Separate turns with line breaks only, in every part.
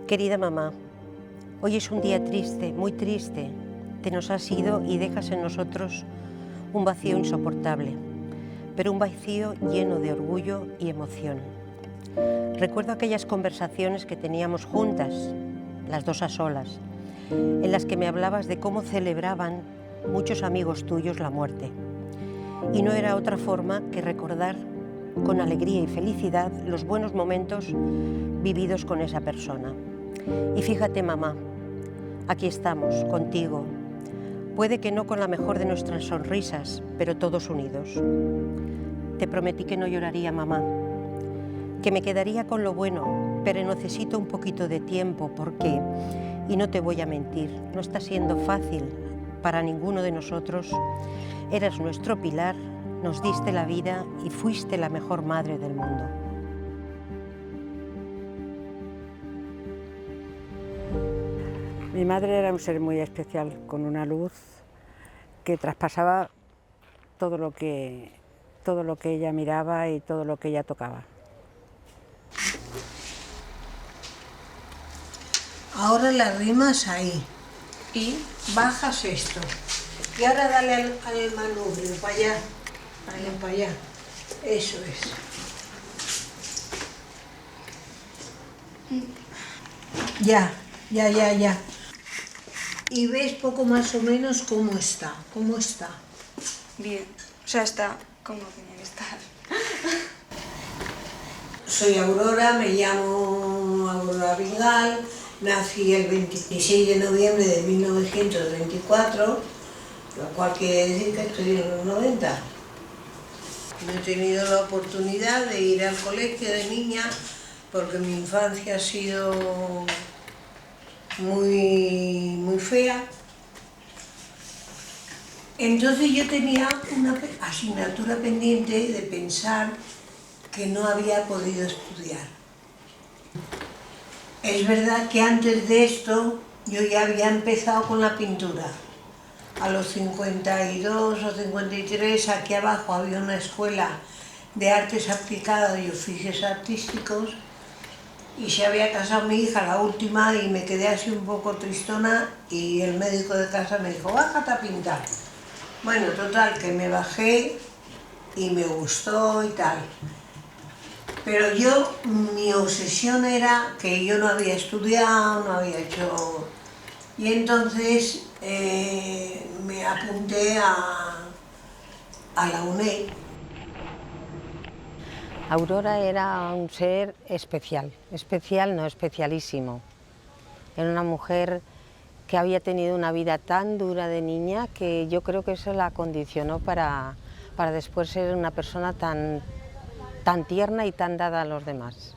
Querida mamá, hoy es un día triste, muy triste. Te nos has ido y dejas en nosotros un vacío insoportable, pero un vacío lleno de orgullo y emoción. Recuerdo aquellas conversaciones que teníamos juntas, las dos a solas, en las que me hablabas de cómo celebraban muchos amigos tuyos la muerte. Y no era otra forma que recordar con alegría y felicidad los buenos momentos vividos con esa persona. Y fíjate, mamá, aquí estamos, contigo. Puede que no con la mejor de nuestras sonrisas, pero todos unidos. Te prometí que no lloraría, mamá, que me quedaría con lo bueno, pero necesito un poquito de tiempo porque, y no te voy a mentir, no está siendo fácil para ninguno de nosotros. Eras nuestro pilar, nos diste la vida y fuiste la mejor madre del mundo.
Mi madre era un ser muy especial, con una luz que traspasaba todo lo que ella miraba y todo lo que ella tocaba.
Ahora la rimas ahí y bajas esto. Y ahora dale al manubrio, para allá, dale para allá. Eso es. Ya. Y ves poco más o menos cómo está.
Bien, o sea, está como tiene que estar.
Soy Aurora, me llamo Aurora Vingal, nací el 26 de noviembre de 1924, lo cual quiere decir que estoy en los 90. No he tenido la oportunidad de ir al colegio de niña porque mi infancia ha sido muy fea. Entonces yo tenía una asignatura pendiente de pensar que no había podido estudiar. Es verdad que antes de esto yo ya había empezado con la pintura. A los 52 o 53 aquí abajo había una escuela de artes aplicadas y oficios artísticos y se había casado mi hija, la última, y me quedé así un poco tristona y el médico de casa me dijo, bájate a pintar. Bueno, total, que me bajé y me gustó y tal. Pero mi obsesión era que yo no había estudiado, no había hecho... Y entonces me apunté a la UNED.
Aurora era un ser especial, especialísimo. Era una mujer que había tenido una vida tan dura de niña que yo creo que eso la condicionó para después ser una persona tan tierna y tan dada a los demás.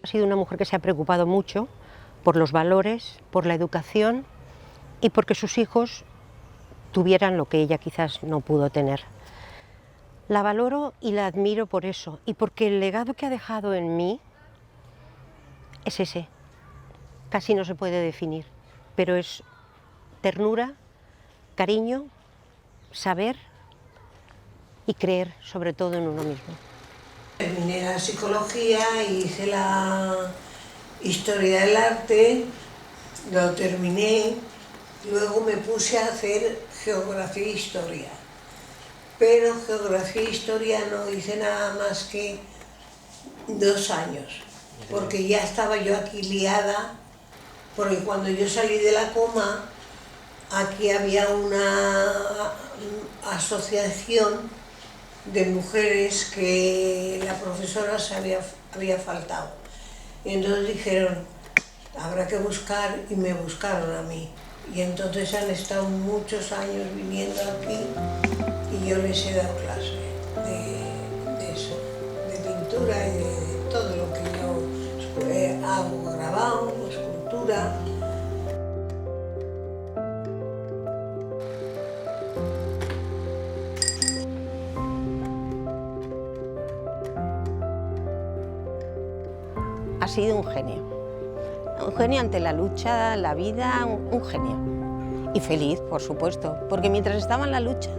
Ha sido una mujer que se ha preocupado mucho por los valores, por la educación y porque sus hijos tuvieran lo que ella quizás no pudo tener. La valoro y la admiro por eso y porque el legado que ha dejado en mí es ese. Casi no se puede definir, pero es ternura, cariño, saber y creer sobre todo en uno mismo.
Terminé la psicología, hice la historia del arte, lo terminé, luego me puse a hacer geografía e historia. Pero geografía e historia no hice nada más que 2 años, porque ya estaba yo aquí liada, porque cuando yo salí de la coma, aquí había una asociación de mujeres que la profesora se había faltado. Y entonces dijeron, habrá que buscar, y me buscaron a mí. Y entonces han estado muchos años viniendo aquí y yo les he dado clase de eso, de pintura y de todo lo que yo hago, grabado, escultura.
Ha sido un genio ante la lucha, la vida, un genio. Y feliz, por supuesto, porque mientras estaba en la lucha,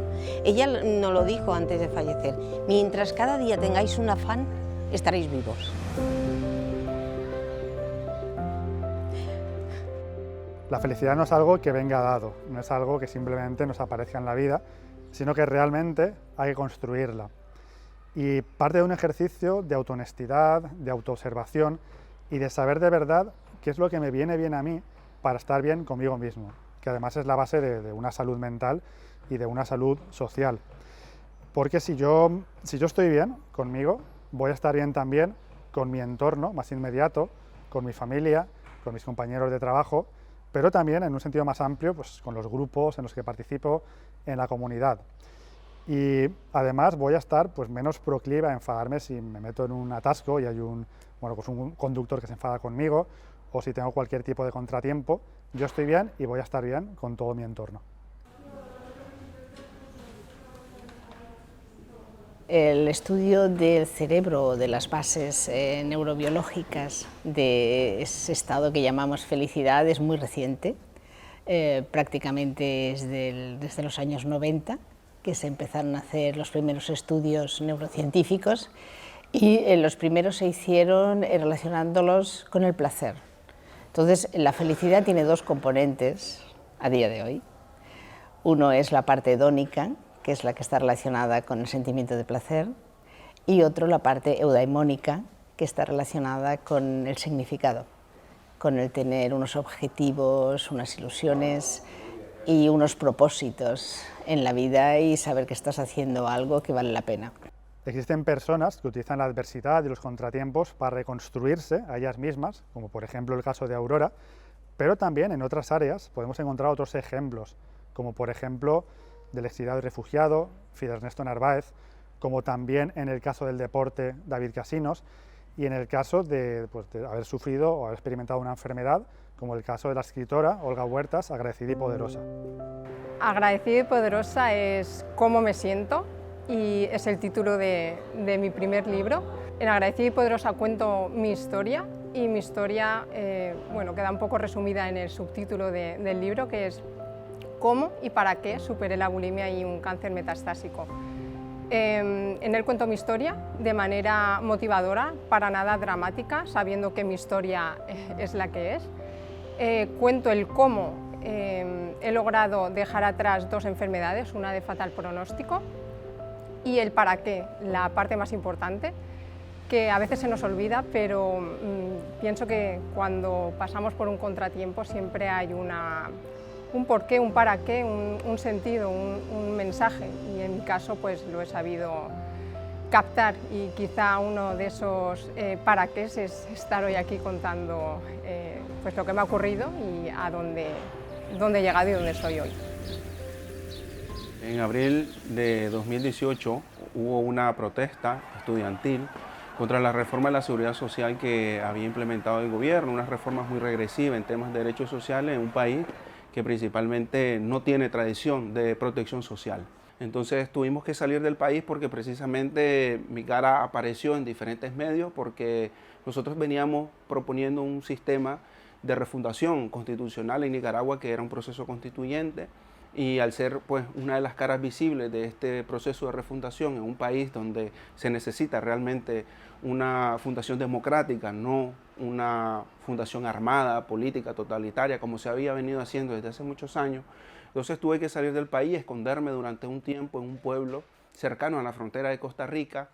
ella nos lo dijo antes de fallecer, mientras cada día tengáis un afán, estaréis vivos.
La felicidad no es algo que venga dado, no es algo que simplemente nos aparezca en la vida, sino que realmente hay que construirla. Y parte de un ejercicio de autohonestidad, de autoobservación y de saber de verdad qué es lo que me viene bien a mí para estar bien conmigo mismo, que además es la base de una salud mental y de una salud social. Porque si yo estoy bien conmigo, voy a estar bien también con mi entorno más inmediato, con mi familia, con mis compañeros de trabajo, pero también en un sentido más amplio, pues con los grupos en los que participo, en la comunidad. Y además voy a estar pues, menos proclive a enfadarme si me meto en un atasco y hay un conductor que se enfada conmigo, o si tengo cualquier tipo de contratiempo. Yo estoy bien y voy a estar bien con todo mi entorno.
El estudio del cerebro, de las bases neurobiológicas de ese estado que llamamos felicidad es muy reciente, prácticamente es desde los años 90, que se empezaron a hacer los primeros estudios neurocientíficos y los primeros se hicieron relacionándolos con el placer. Entonces, la felicidad tiene dos componentes a día de hoy. Uno es la parte hedónica, que es la que está relacionada con el sentimiento de placer, y otro la parte eudaimónica, que está relacionada con el significado, con el tener unos objetivos, unas ilusiones y unos propósitos en la vida y saber que estás haciendo algo que vale la pena.
Existen personas que utilizan la adversidad y los contratiempos para reconstruirse a ellas mismas, como por ejemplo el caso de Aurora, pero también en otras áreas podemos encontrar otros ejemplos, como por ejemplo del exiliado y refugiado, Fidel Ernesto Narváez, como también en el caso del deporte David Casinos, y en el caso de haber sufrido o haber experimentado una enfermedad, como el caso de la escritora Olga Huertas, Agradecida y poderosa.
Agradecida y poderosa es cómo me siento y es el título de mi primer libro. En Agradecida y poderosa cuento mi historia y mi historia queda un poco resumida en el subtítulo del libro, que es cómo y para qué superé la bulimia y un cáncer metastásico. En él cuento mi historia de manera motivadora, para nada dramática, sabiendo que mi historia es la que es. Cuento el cómo he logrado dejar atrás dos enfermedades, una de fatal pronóstico, y el para qué, la parte más importante, que a veces se nos olvida, pero pienso que cuando pasamos por un contratiempo siempre hay un porqué, un para qué, un sentido, un mensaje, y en mi caso pues lo he sabido captar, y quizá uno de esos para qué es estar hoy aquí contando pues lo que me ha ocurrido y a dónde he llegado y dónde estoy hoy.
En abril de 2018 hubo una protesta estudiantil contra la reforma de la seguridad social que había implementado el gobierno, unas reformas muy regresivas en temas de derechos sociales en un país que principalmente no tiene tradición de protección social. Entonces tuvimos que salir del país porque precisamente mi cara apareció en diferentes medios, porque nosotros veníamos proponiendo un sistema de refundación constitucional en Nicaragua, que era un proceso constituyente, y al ser pues una de las caras visibles de este proceso de refundación en un país donde se necesita realmente una fundación democrática, no una fundación armada, política, totalitaria, como se había venido haciendo desde hace muchos años. Entonces tuve que salir del país, esconderme durante un tiempo en un pueblo cercano a la frontera de Costa Rica.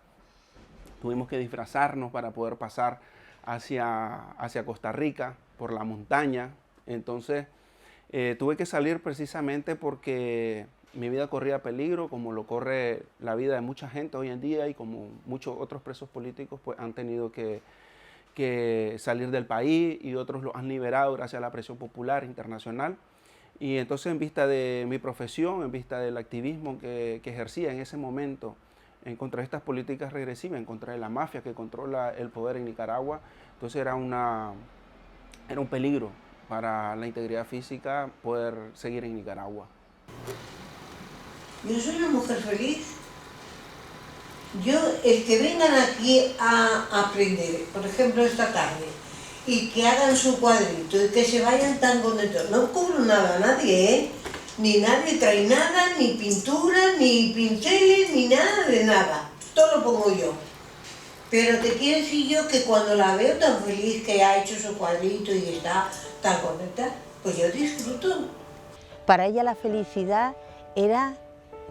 Tuvimos que disfrazarnos para poder pasar hacia Costa Rica por la montaña. Entonces tuve que salir precisamente porque mi vida corría peligro, como lo corre la vida de mucha gente hoy en día, y como muchos otros presos políticos pues han tenido que salir del país, y otros lo han liberado gracias a la presión popular internacional. Y entonces, en vista de mi profesión, en vista del activismo que ejercía en ese momento en contra de estas políticas regresivas, en contra de la mafia que controla el poder en Nicaragua, entonces era un peligro para la integridad física poder seguir en Nicaragua.
Yo soy una mujer feliz. El que vengan aquí a aprender, por ejemplo esta tarde, y que hagan su cuadrito y que se vayan tan contentos, no cobro nada a nadie, ¿eh? Ni nadie trae nada, ni pinturas, ni pinceles, ni nada de nada. Todo lo pongo yo. Pero te quiero decir yo que cuando la veo tan feliz, que ha hecho su cuadrito y está tan contenta, Pues yo disfruto.
Para ella la felicidad era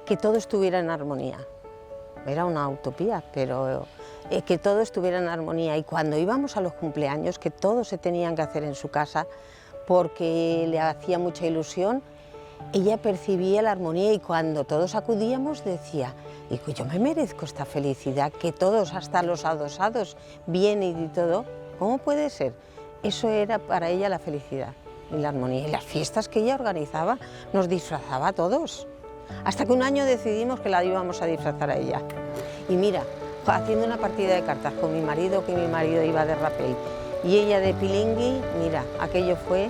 que todo estuviera en armonía. Era una utopía, pero que todo estuviera en armonía. Y cuando íbamos a los cumpleaños, que todos se tenían que hacer en su casa porque le hacía mucha ilusión, ella percibía la armonía y cuando todos acudíamos decía, yo me merezco esta felicidad, que todos, hasta los adosados, vienen y todo. ¿Cómo puede ser? Eso era para ella la felicidad y la armonía. Y las fiestas que ella organizaba nos disfrazaba a todos. Hasta que un año decidimos que la íbamos a disfrazar a ella. Y mira, haciendo una partida de cartas con mi marido, que mi marido iba de rapel, y ella de pilingui, mira, aquello fue...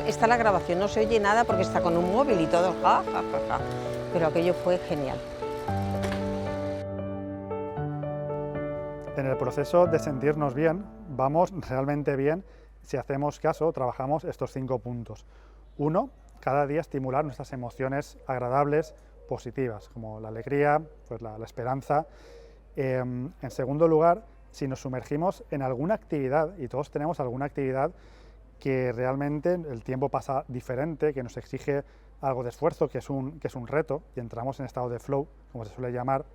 Está la grabación, no se oye nada porque está con un móvil y todo, ja, ja, ja, ja. Pero aquello fue genial.
En el proceso de sentirnos bien, vamos realmente bien si hacemos caso, trabajamos estos 5 puntos. 1, cada día estimular nuestras emociones agradables, positivas, como la alegría, pues la esperanza. En segundo lugar, si nos sumergimos en alguna actividad, y todos tenemos alguna actividad que realmente el tiempo pasa diferente, que nos exige algo de esfuerzo, que es un reto, y entramos en estado de flow, como se suele llamar.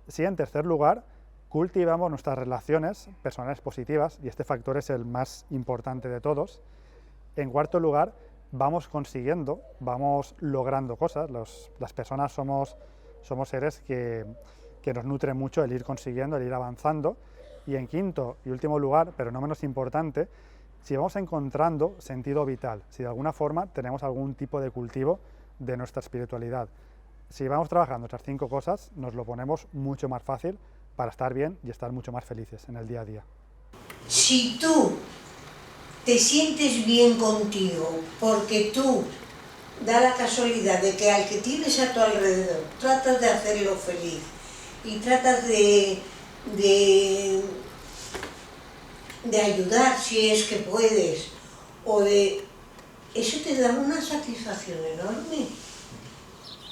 Sí, en tercer lugar, cultivamos nuestras relaciones personales positivas, y este factor es el más importante de todos. En cuarto lugar, vamos consiguiendo, vamos logrando cosas. Las personas somos seres que nos nutren mucho el ir consiguiendo, el ir avanzando. Y en quinto y último lugar, pero no menos importante, si vamos encontrando sentido vital, si de alguna forma tenemos algún tipo de cultivo de nuestra espiritualidad. Si vamos trabajando estas 5 cosas, nos lo ponemos mucho más fácil para estar bien y estar mucho más felices en el día a día.
Si tú te sientes bien contigo, porque tú da la casualidad de que al que tienes a tu alrededor tratas de hacerlo feliz y tratas de ayudar si es que puedes, eso te da una satisfacción enorme.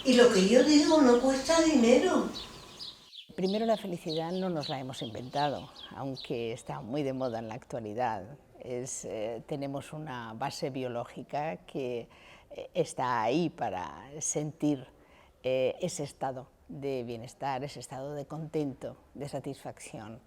Y lo que yo digo no cuesta dinero.
Primero, la felicidad no nos la hemos inventado, aunque está muy de moda en la actualidad. Tenemos una base biológica que está ahí para sentir ese estado de bienestar, ese estado de contento, de satisfacción.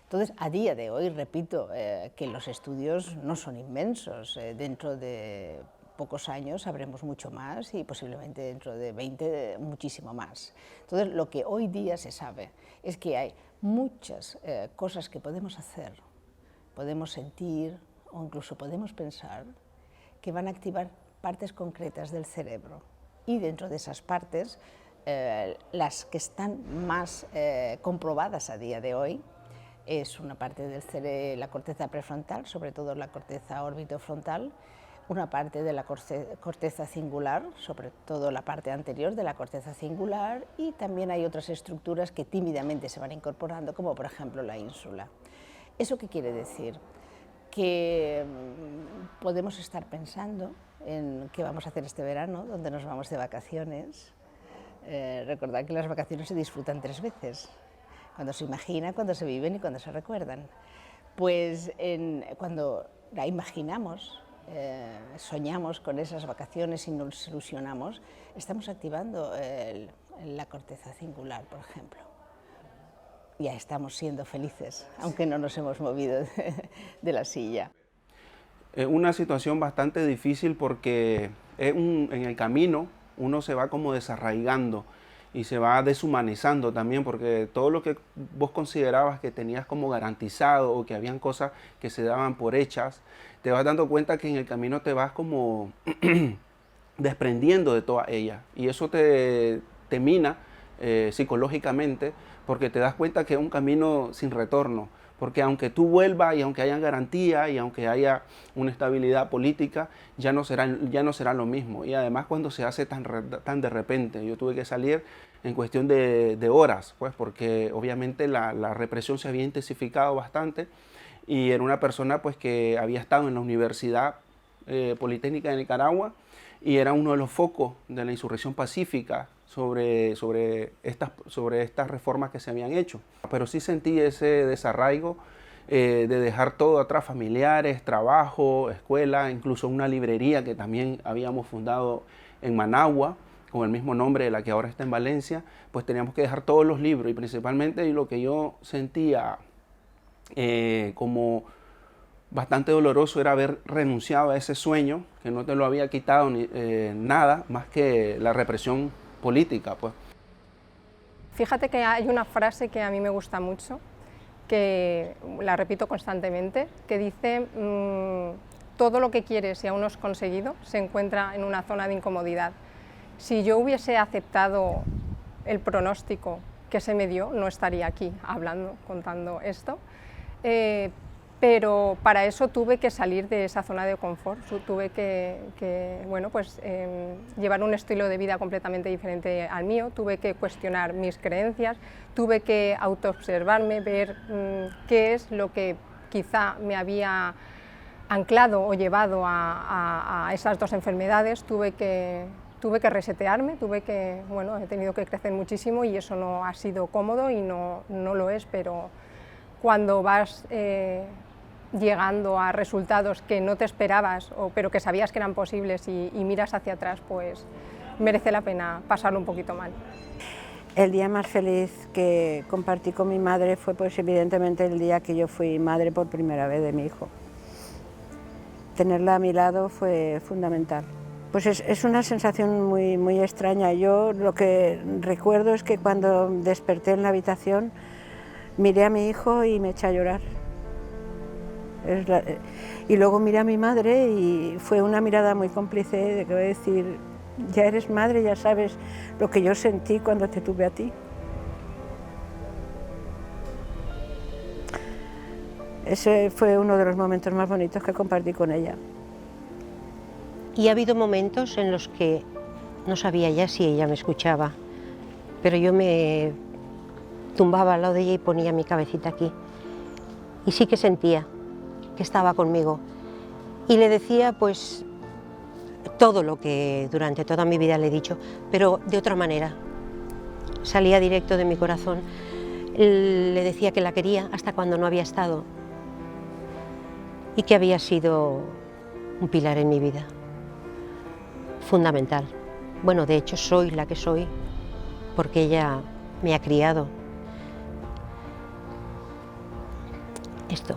Entonces, a día de hoy, repito, que los estudios no son inmensos. Dentro de pocos años sabremos mucho más y posiblemente dentro de 20 muchísimo más. Entonces, lo que hoy día se sabe es que hay muchas cosas que podemos hacer, podemos sentir o incluso podemos pensar que van a activar partes concretas del cerebro. Y dentro de esas partes, las que están más comprobadas a día de hoy, es una parte del cerebro, la corteza prefrontal, sobre todo la corteza orbitofrontal, una parte de la corteza cingular, sobre todo la parte anterior de la corteza cingular, y también hay otras estructuras que tímidamente se van incorporando, como por ejemplo la ínsula. ¿Eso qué quiere decir? Que podemos estar pensando en qué vamos a hacer este verano, dónde nos vamos de vacaciones. Recordad que las vacaciones se disfrutan 3 veces. Cuando se imagina, cuando se viven y cuando se recuerdan. Pues cuando la imaginamos, soñamos con esas vacaciones y nos ilusionamos, estamos activando la corteza cingular, por ejemplo. Ya estamos siendo felices, aunque no nos hemos movido de la silla.
Una situación bastante difícil porque en el camino uno se va como desarraigando y se va deshumanizando también, porque todo lo que vos considerabas que tenías como garantizado o que habían cosas que se daban por hechas, te vas dando cuenta que en el camino te vas como desprendiendo de todas ellas, y eso te mina psicológicamente, porque te das cuenta que es un camino sin retorno, porque aunque tú vuelvas y aunque haya garantía y aunque haya una estabilidad política, ya no será lo mismo. Y además cuando se hace tan de repente, yo tuve que salir en cuestión de horas, pues porque obviamente la represión se había intensificado bastante, y era una persona pues que había estado en la Universidad Politécnica de Nicaragua y era uno de los focos de la insurrección pacífica sobre estas reformas que se habían hecho. Pero sí sentí ese desarraigo de dejar todo atrás, familiares, trabajo, escuela, incluso una librería que también habíamos fundado en Managua, con el mismo nombre de la que ahora está en Valencia, pues teníamos que dejar todos los libros y principalmente lo que yo sentía como bastante doloroso era haber renunciado a ese sueño, que no te lo había quitado nada más que la represión política, pues.
Fíjate que hay una frase que a mí me gusta mucho, que la repito constantemente, que dice todo lo que quieres y aún no has conseguido se encuentra en una zona de incomodidad. Si yo hubiese aceptado el pronóstico que se me dio, no estaría aquí hablando, contando esto, pero para eso tuve que salir de esa zona de confort, tuve que bueno, pues, llevar un estilo de vida completamente diferente al mío, tuve que cuestionar mis creencias, tuve que autoobservarme, ver qué es lo que quizá me había anclado o llevado a esas dos enfermedades, tuve que resetearme, bueno, he tenido que crecer muchísimo y eso no ha sido cómodo y no lo es, pero cuando vas llegando a resultados que no te esperabas, pero que sabías que eran posibles y miras hacia atrás, pues merece la pena pasarlo un poquito mal.
El día más feliz que compartí con mi madre fue pues evidentemente el día que yo fui madre por primera vez de mi hijo. Tenerla a mi lado fue fundamental. Pues es una sensación muy extraña. Yo lo que recuerdo es que cuando desperté en la habitación miré a mi hijo y me eché a llorar. Y luego miré a mi madre y fue una mirada muy cómplice de que voy a decir, ya eres madre, ya sabes lo que yo sentí cuando te tuve a ti. Ese fue uno de los momentos más bonitos que compartí con ella.
Y ha habido momentos en los que no sabía ya si ella me escuchaba, pero yo me tumbaba al lado de ella y ponía mi cabecita aquí. Y sí que sentía que estaba conmigo. Y le decía pues todo lo que durante toda mi vida le he dicho, pero de otra manera. Salía directo de mi corazón. Le decía que la quería hasta cuando no había estado y que había sido un pilar en mi vida. Fundamental. Bueno, de hecho soy la que soy porque ella me ha criado. Esto.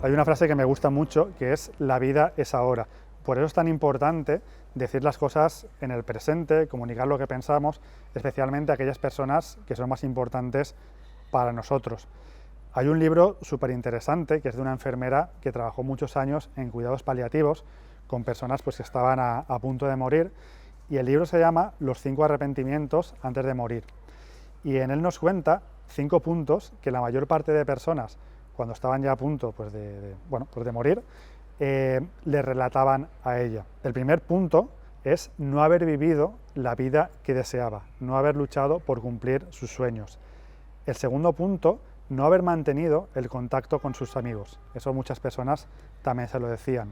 Hay una frase que me gusta mucho que es la vida es ahora. Por eso es tan importante decir las cosas en el presente, comunicar lo que pensamos, especialmente a aquellas personas que son más importantes para nosotros. Hay un libro súper interesante que es de una enfermera que trabajó muchos años en cuidados paliativos con personas pues, que estaban a punto de morir, y el libro se llama Los 5 arrepentimientos antes de morir. Y en él nos cuenta 5 puntos que la mayor parte de personas, cuando estaban ya a punto pues, de morir, le relataban a ella. El primer punto es no haber vivido la vida que deseaba, no haber luchado por cumplir sus sueños. El segundo punto, no haber mantenido el contacto con sus amigos. Eso muchas personas también se lo decían.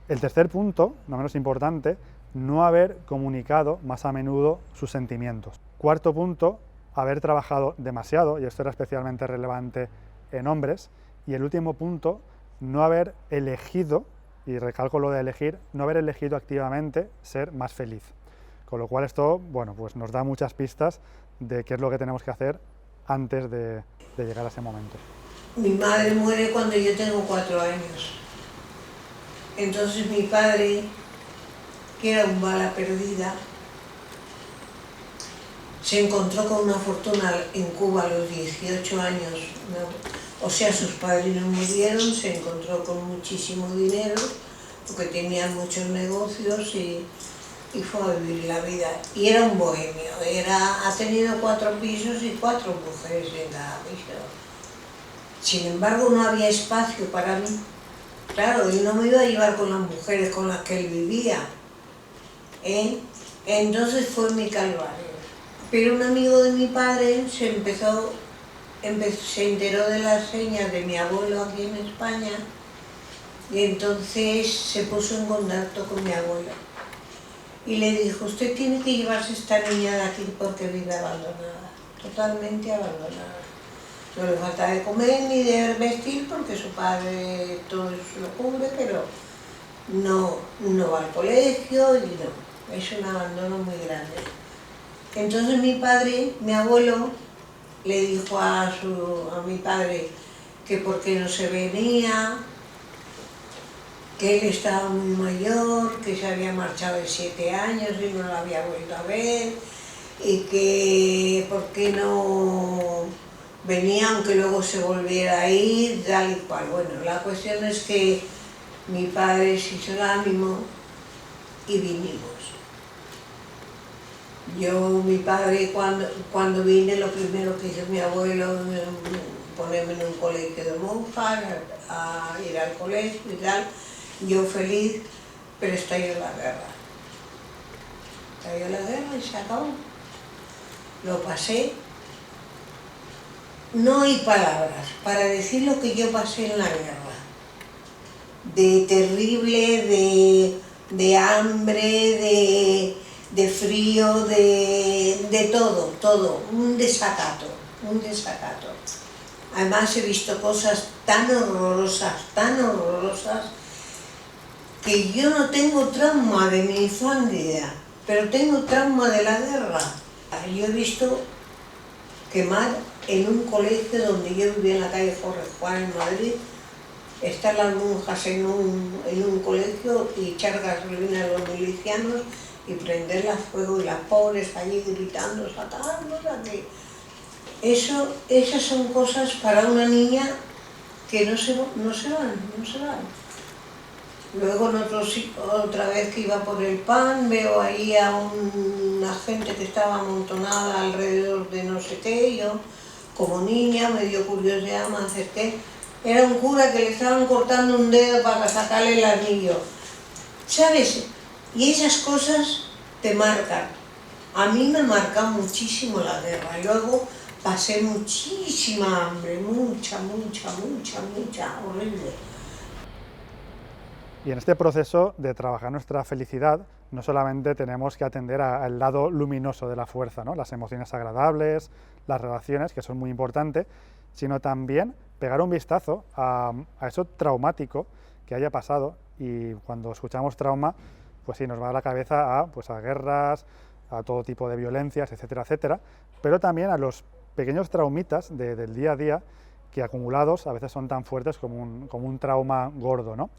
El tercer punto, no menos importante, no haber comunicado más a menudo sus sentimientos. Cuarto punto, haber trabajado demasiado, y esto era especialmente relevante en hombres. Y el último punto, no haber elegido, y recalco lo de elegir, no haber elegido activamente ser más feliz. Con lo cual esto, bueno, pues nos da muchas pistas de qué es lo que tenemos que hacer antes de llegar a ese momento.
Mi madre muere cuando yo tengo 4 años. Entonces mi padre, que era un bala perdida, se encontró con una fortuna en Cuba a los 18 años. O sea, sus padres no murieron, se encontró con muchísimo dinero, porque tenían muchos negocios y fue a vivir la vida. Y era un bohemio, ha tenido 4 pisos y 4 mujeres en cada piso. Sin embargo, no había espacio para mí. Claro, yo no me iba a llevar con las mujeres con las que él vivía. Entonces fue mi calvario. Pero un amigo de mi padre se enteró de las señas de mi abuelo aquí en España y entonces se puso en contacto con mi abuelo. Y le dijo, usted tiene que llevarse esta niña de aquí porque vive abandonada. totalmente abandonada. No le falta de comer ni de vestir porque su padre todo eso lo cubre, pero no va al colegio y no, es un abandono muy grande. Entonces mi abuelo, le dijo a mi padre que por qué no se venía, que él estaba muy mayor, que se había marchado de 7 años y no lo había vuelto a ver, y que por qué no venía aunque luego se volviera a ir, tal y cual. Bueno, la cuestión es que mi padre se hizo el ánimo y vinimos. Mi padre cuando vine, lo primero que hizo mi abuelo, ponerme en un colegio de monjas, a ir al colegio y tal. Yo feliz, pero estalló la guerra. Estalló la guerra y se acabó. Lo pasé. No hay palabras para decir lo que yo pasé en la guerra. De terrible, de hambre, de frío, de todo, un desacato. Además he visto cosas tan horrorosas, que yo no tengo trauma de mi infancia, pero tengo trauma de la guerra. Yo he visto quemar en un colegio donde yo vivía en la calle Jorge Juan en Madrid, estar las monjas en un colegio y echar gasolina a los milicianos y prenderlas fuego y las pobres allí gritando, sacando, esas son cosas para una niña que no se van. Luego otra vez que iba por el pan, veo ahí a una gente que estaba amontonada alrededor de no sé qué, yo como niña, medio curiosidad, me acerqué. Era un cura que le estaban cortando un dedo para sacarle el anillo. ¿Sabes? Y esas cosas te marcan. A mí me marca muchísimo la guerra. Luego pasé muchísima hambre, mucha, horrible.
Y en este proceso de trabajar nuestra felicidad, no solamente tenemos que atender al lado luminoso de la fuerza, ¿no? Las emociones agradables, las relaciones, que son muy importantes, sino también pegar un vistazo a eso traumático que haya pasado. Y cuando escuchamos trauma, pues sí, nos va a la cabeza a guerras, a todo tipo de violencias, etcétera, etcétera, pero también a los pequeños traumitas del día a día que acumulados a veces son tan fuertes como un trauma gordo, ¿no?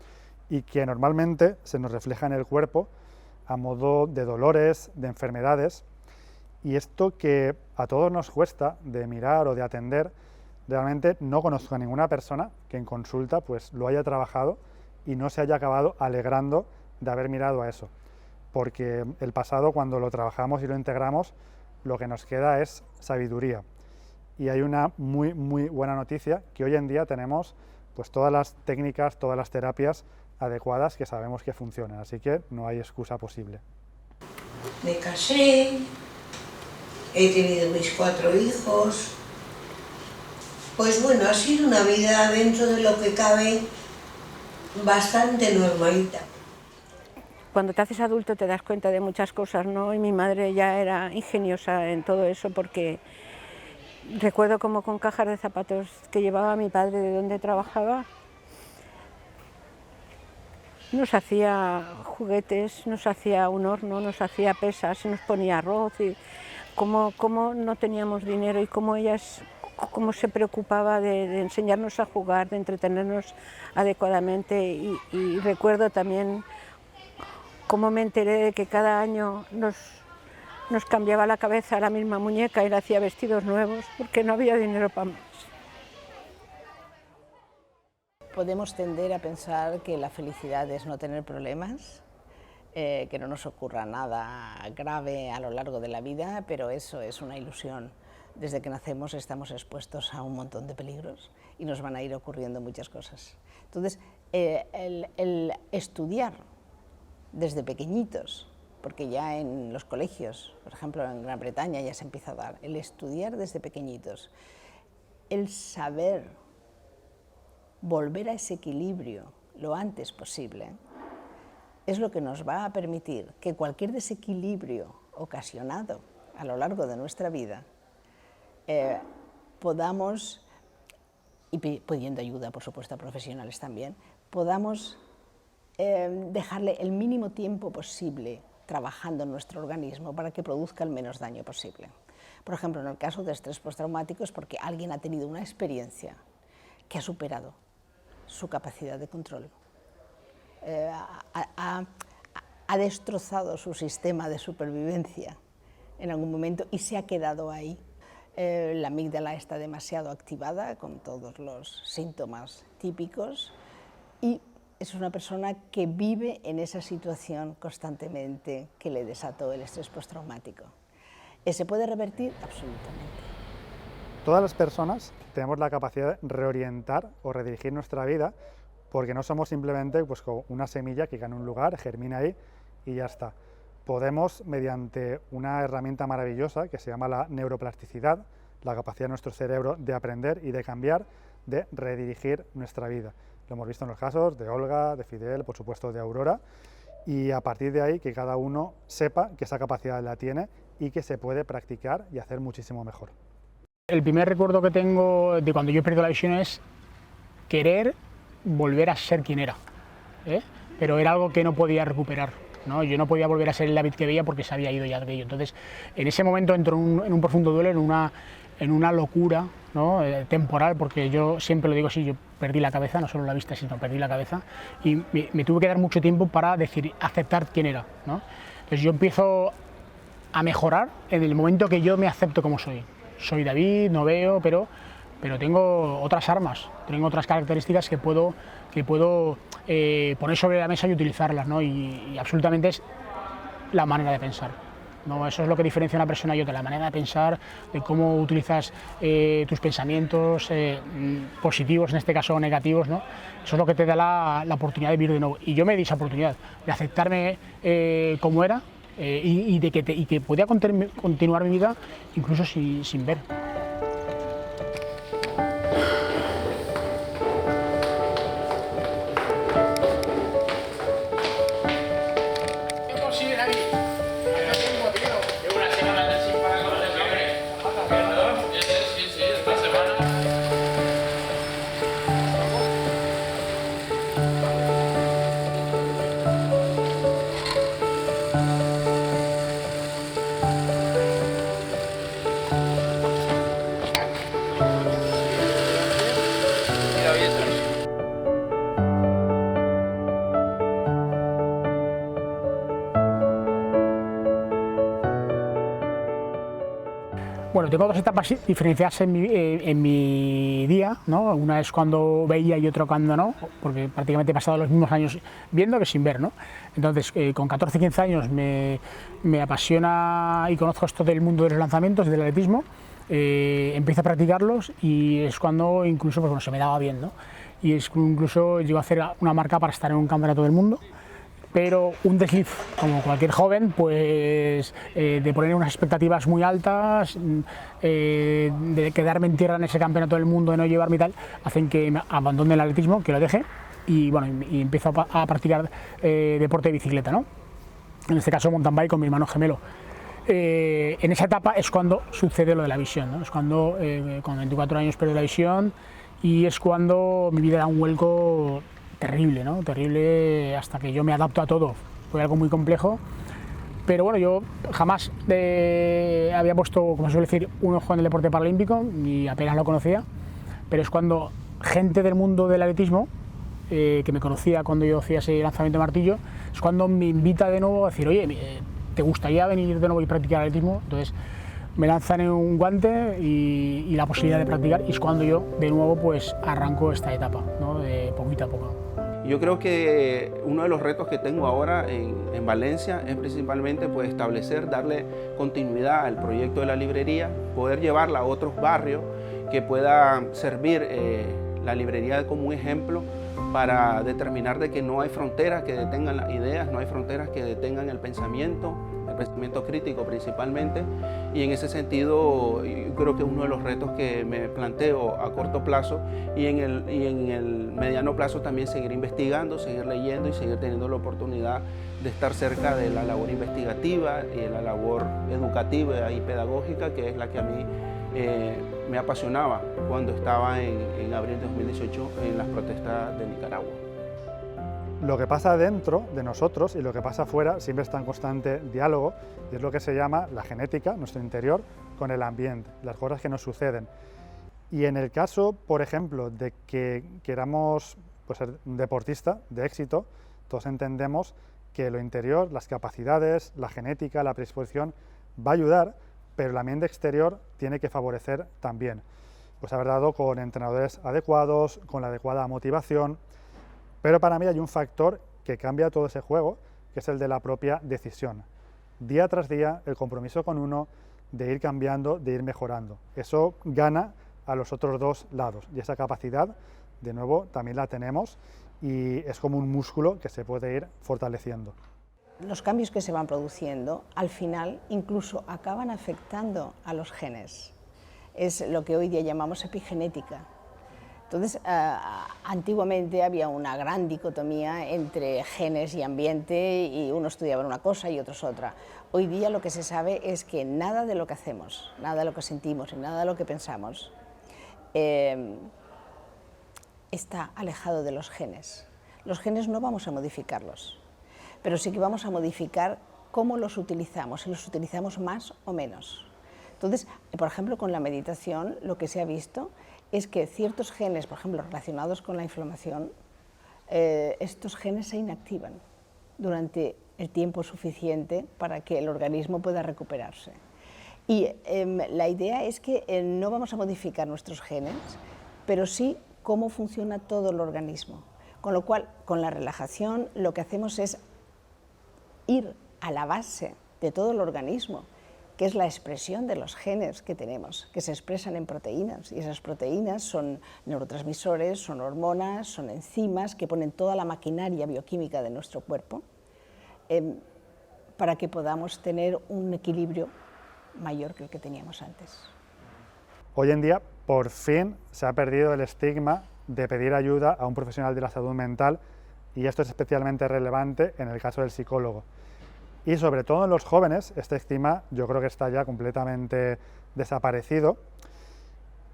Y que normalmente se nos refleja en el cuerpo a modo de dolores, de enfermedades, y esto que a todos nos cuesta de mirar o de atender, realmente no conozco a ninguna persona que en consulta pues lo haya trabajado y no se haya acabado alegrando de haber mirado a eso, porque el pasado, cuando lo trabajamos y lo integramos, lo que nos queda es sabiduría. Y hay una muy buena noticia, que hoy en día tenemos pues todas las técnicas, todas las terapias adecuadas que sabemos que funcionan, así que no hay excusa posible.
Me casé, he tenido mis 4 hijos, pues bueno, ha sido una vida dentro de lo que cabe bastante normalita.
Cuando te haces adulto te das cuenta de muchas cosas, ¿no? Y mi madre ya era ingeniosa en todo eso, porque recuerdo como con cajas de zapatos que llevaba mi padre de donde trabajaba, nos hacía juguetes, nos hacía un horno, nos hacía pesas, nos ponía arroz, y cómo no teníamos dinero y cómo cómo se preocupaba de enseñarnos a jugar, de entretenernos adecuadamente. Y recuerdo también cómo me enteré de que cada año nos cambiaba la cabeza a la misma muñeca y le hacía vestidos nuevos, porque no había dinero para más.
Podemos tender a pensar que la felicidad es no tener problemas, que no nos ocurra nada grave a lo largo de la vida, pero eso es una ilusión. Desde que nacemos estamos expuestos a un montón de peligros y nos van a ir ocurriendo muchas cosas. Entonces, el estudiar desde pequeñitos, porque ya en los colegios, por ejemplo en Gran Bretaña ya se empieza a dar, el estudiar desde pequeñitos, el saber volver a ese equilibrio lo antes posible, es lo que nos va a permitir que cualquier desequilibrio ocasionado a lo largo de nuestra vida podamos, y pidiendo ayuda por supuesto a profesionales también, podamos dejarle el mínimo tiempo posible trabajando en nuestro organismo para que produzca el menos daño posible. Por ejemplo, en el caso de estrés postraumático es porque alguien ha tenido una experiencia que ha superado su capacidad de control, ha destrozado su sistema de supervivencia en algún momento y se ha quedado ahí. La amígdala está demasiado activada con todos los síntomas típicos y es una persona que vive en esa situación constantemente que le desató el estrés postraumático. ¿Se puede revertir? Absolutamente.
Todas las personas tenemos la capacidad de reorientar o redirigir nuestra vida, porque no somos simplemente pues, como una semilla que cae en un lugar, germina ahí y ya está. Podemos, mediante una herramienta maravillosa que se llama la neuroplasticidad, la capacidad de nuestro cerebro de aprender y de cambiar, de redirigir nuestra vida. Lo hemos visto en los casos de Olga, de Fidel, por supuesto de Aurora, y a partir de ahí que cada uno sepa que esa capacidad la tiene y que se puede practicar y hacer muchísimo mejor.
El primer recuerdo que tengo de cuando yo he perdido la visión es querer volver a ser quien era, pero era algo que no podía recuperar, ¿no? Yo no podía volver a ser el David que veía porque se había ido ya de ello. Entonces, en ese momento entro en un profundo duelo, en una locura, ¿no? Temporal, porque yo siempre lo digo así, yo perdí la cabeza, no solo la vista, sino perdí la cabeza, y me tuve que dar mucho tiempo para aceptar quién era, ¿no? Entonces yo empiezo a mejorar en el momento que yo me acepto como soy. Soy David, no veo, pero tengo otras armas, tengo otras características que puedo poner sobre la mesa y utilizarlas, ¿no? Y absolutamente es la manera de pensar, ¿no? Eso es lo que diferencia a una persona y otra, la manera de pensar, de cómo utilizas tus pensamientos positivos, en este caso, o negativos, ¿no? Eso es lo que te da la oportunidad de vivir de nuevo. Y yo me di esa oportunidad de aceptarme como era y que podía continuar mi vida incluso sin ver. Bueno, tengo dos etapas diferenciadas en mi día, ¿no? Una es cuando veía y otra cuando no, porque prácticamente he pasado los mismos años viendo que sin ver, ¿no? Entonces, con 14 15 años me apasiona y conozco esto del mundo de los lanzamientos, del atletismo, empiezo a practicarlos y es cuando incluso pues, bueno, se me daba bien, ¿no? Y es incluso llego a hacer una marca para estar en un campeonato del mundo. Pero un desliz, como cualquier joven, pues de poner unas expectativas muy altas, de quedarme en tierra en ese campeonato del mundo, de no llevarme y tal, hacen que me abandone el atletismo, que lo deje, y bueno, y empiezo a practicar deporte de bicicleta, ¿no? En este caso mountain bike con mi hermano gemelo. En esa etapa es cuando sucede lo de la visión, ¿no? Es cuando con 24 años pierdo la visión y es cuando mi vida da un vuelco terrible, ¿no? Terrible hasta que yo me adapto a todo. Fue algo muy complejo, pero bueno, yo jamás había puesto, como suele decir, un ojo en el deporte paralímpico y apenas lo conocía, pero es cuando gente del mundo del atletismo, que me conocía cuando yo hacía ese lanzamiento de martillo, es cuando me invita de nuevo a decir, oye, ¿te gustaría venir de nuevo y practicar atletismo? Entonces me lanzan en un guante y la posibilidad de practicar, y es cuando yo de nuevo pues arranco esta etapa, ¿no? De poquito a poco.
Yo creo que uno de los retos que tengo ahora en Valencia es principalmente pues, establecer, darle continuidad al proyecto de la librería, poder llevarla a otros barrios, que pueda servir la librería como un ejemplo para determinar de que no hay fronteras que detengan las ideas, no hay fronteras que detengan el pensamiento crítico principalmente, y en ese sentido yo creo que uno de los retos que me planteo a corto plazo y en el mediano plazo también seguir investigando, seguir leyendo y seguir teniendo la oportunidad de estar cerca de la labor investigativa y de la labor educativa y pedagógica, que es la que a mí me apasionaba cuando estaba en abril de 2018 en las protestas de Nicaragua.
Lo que pasa dentro de nosotros y lo que pasa afuera siempre está en constante diálogo, y es lo que se llama la genética, nuestro interior, con el ambiente, las cosas que nos suceden. Y en el caso, por ejemplo, de que queramos pues, ser un deportista de éxito, todos entendemos que lo interior, las capacidades, la genética, la predisposición va a ayudar, pero el ambiente exterior tiene que favorecer también. Pues haber dado con entrenadores adecuados, con la adecuada motivación, pero para mí hay un factor que cambia todo ese juego, que es el de la propia decisión. Día tras día, el compromiso con uno, de ir cambiando, de ir mejorando. Eso gana a los otros dos lados, y esa capacidad, de nuevo, también la tenemos, y es como un músculo que se puede ir fortaleciendo.
Los cambios que se van produciendo, al final, incluso acaban afectando a los genes. Es lo que hoy día llamamos epigenética. Entonces, antiguamente había una gran dicotomía entre genes y ambiente, y unos estudiaban una cosa y otros otra. Hoy día lo que se sabe es que nada de lo que hacemos, nada de lo que sentimos y nada de lo que pensamos está alejado de los genes. Los genes no vamos a modificarlos, pero sí que vamos a modificar cómo los utilizamos, si los utilizamos más o menos. Entonces, por ejemplo, con la meditación lo que se ha visto es que ciertos genes, por ejemplo, relacionados con la inflamación, estos genes se inactivan durante el tiempo suficiente para que el organismo pueda recuperarse. Y la idea es que no vamos a modificar nuestros genes, pero sí cómo funciona todo el organismo. Con lo cual, con la relajación, lo que hacemos es ir a la base de todo el organismo, que es la expresión de los genes que tenemos, que se expresan en proteínas, y esas proteínas son neurotransmisores, son hormonas, son enzimas que ponen toda la maquinaria bioquímica de nuestro cuerpo para que podamos tener un equilibrio mayor que el que teníamos antes.
Hoy en día, por fin, se ha perdido el estigma de pedir ayuda a un profesional de la salud mental, y esto es especialmente relevante en el caso del psicólogo. Y sobre todo en los jóvenes, este estigma yo creo que está ya completamente desaparecido,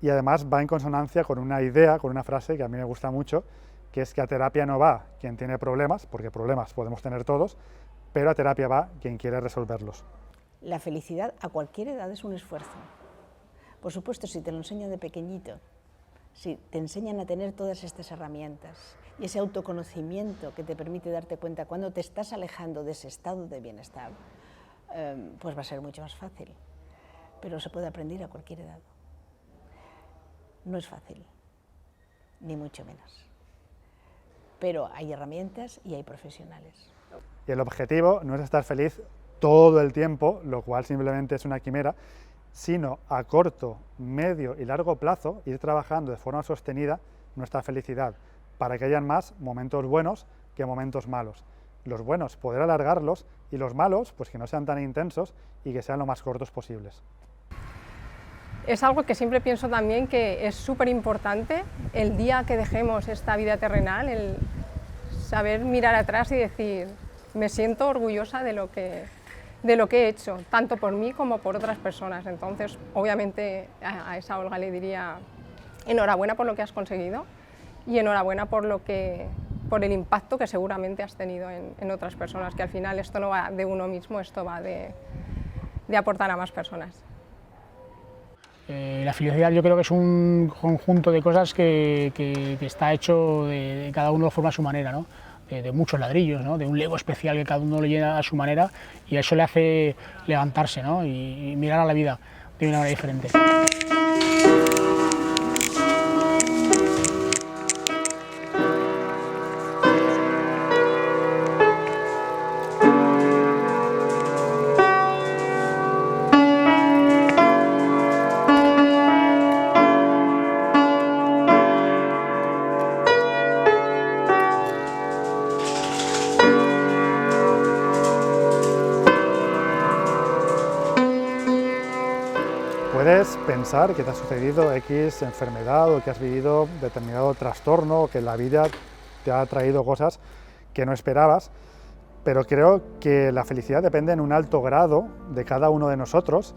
y además va en consonancia con una idea, con una frase que a mí me gusta mucho, que es que a terapia no va quien tiene problemas, porque problemas podemos tener todos, pero a terapia va quien quiere resolverlos.
La felicidad a cualquier edad es un esfuerzo. Por supuesto, si te lo enseñan de pequeñito, si te enseñan a tener todas estas herramientas y ese autoconocimiento que te permite darte cuenta cuando te estás alejando de ese estado de bienestar, pues va a ser mucho más fácil. Pero se puede aprender a cualquier edad. No es fácil, ni mucho menos. Pero hay herramientas y hay profesionales.
Y el objetivo no es estar feliz todo el tiempo, lo cual simplemente es una quimera, sino a corto, medio y largo plazo ir trabajando de forma sostenida nuestra felicidad, para que hayan más momentos buenos que momentos malos. Los buenos poder alargarlos, y los malos pues que no sean tan intensos y que sean lo más cortos posibles.
Es algo que siempre pienso también que es súper importante el día que dejemos esta vida terrenal, el saber mirar atrás y decir, me siento orgullosa de lo que he hecho, tanto por mí como por otras personas. Entonces, obviamente, a esa Olga le diría, enhorabuena por lo que has conseguido y enhorabuena por el impacto que seguramente has tenido en otras personas, que al final esto no va de uno mismo, esto va de aportar a más personas.
La felicidad yo creo que es un conjunto de cosas que está hecho de cada uno de forma a su manera, ¿no? De muchos ladrillos, ¿no? De un Lego especial que cada uno lo llena a su manera, y eso le hace levantarse, ¿no? y mirar a la vida de una manera diferente.
Puedes pensar que te ha sucedido X enfermedad o que has vivido determinado trastorno o que la vida te ha traído cosas que no esperabas, pero creo que la felicidad depende en un alto grado de cada uno de nosotros,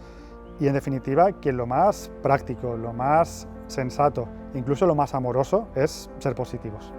y en definitiva que lo más práctico, lo más sensato, incluso lo más amoroso es ser positivos.